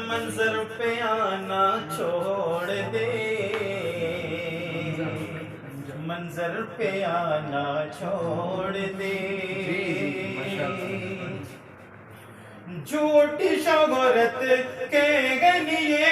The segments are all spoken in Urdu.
منظر پہ آنا چھوڑ دے، منظر پہ آنا چھوڑ دے، جھوٹی شہرت کے لیے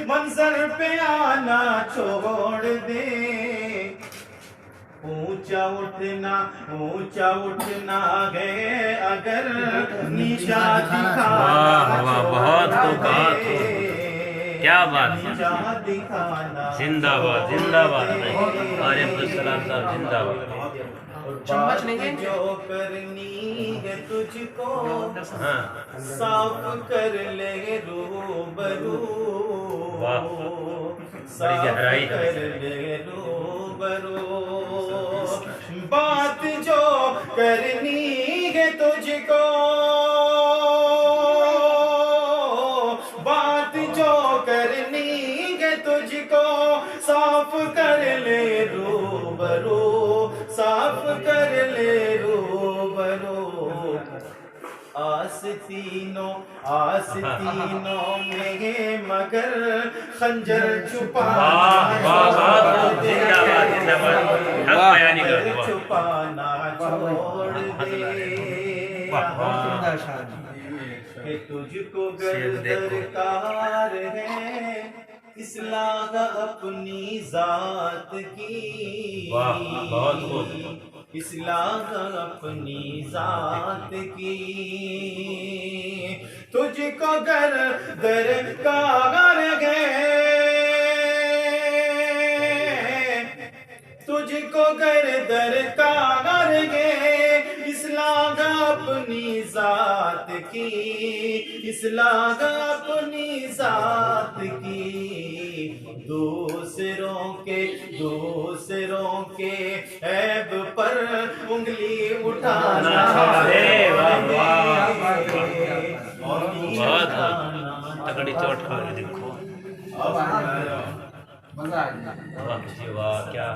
منظر پہ آنا چھوڑ دے، اونچا اٹھنا ہے اگر نیچا دکھانا بہت چھوڑ دے، کیا بات ہے، نیچا دکھانا زندہ باد زندہ باد عارف عبدالسلام صاحب زندہ باد۔ بات جو کرنی ہے تجھ کو صاف کر لے روبرو، صاف کر لے روبرو، بات جو کرنی ہے تجھ کو، بات جو کرنی ہے تجھ کو صاف کر لے روبرو، صاف کر لے روبرو، آستینوں میں ہے مگر خنجر چھپانا چھوڑ دے، چھپانا چھوڑ دے، کہ تجھ کو گر درکار ہے اصلاح اپنی ذات کی، اصلاح اپنی ذات کی، تجھ کو گر درکار ہے، تجھ کو گر درکار ہے اصلاح اپنی ذات کی، اصلاح اپنی ذات کی، دوسروں کے عیب پر انگلی اٹھانا تکڑی چوٹ کھا رہے دیکھو، واہ جی واہ، کیا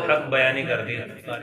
حق بیانی کر دی۔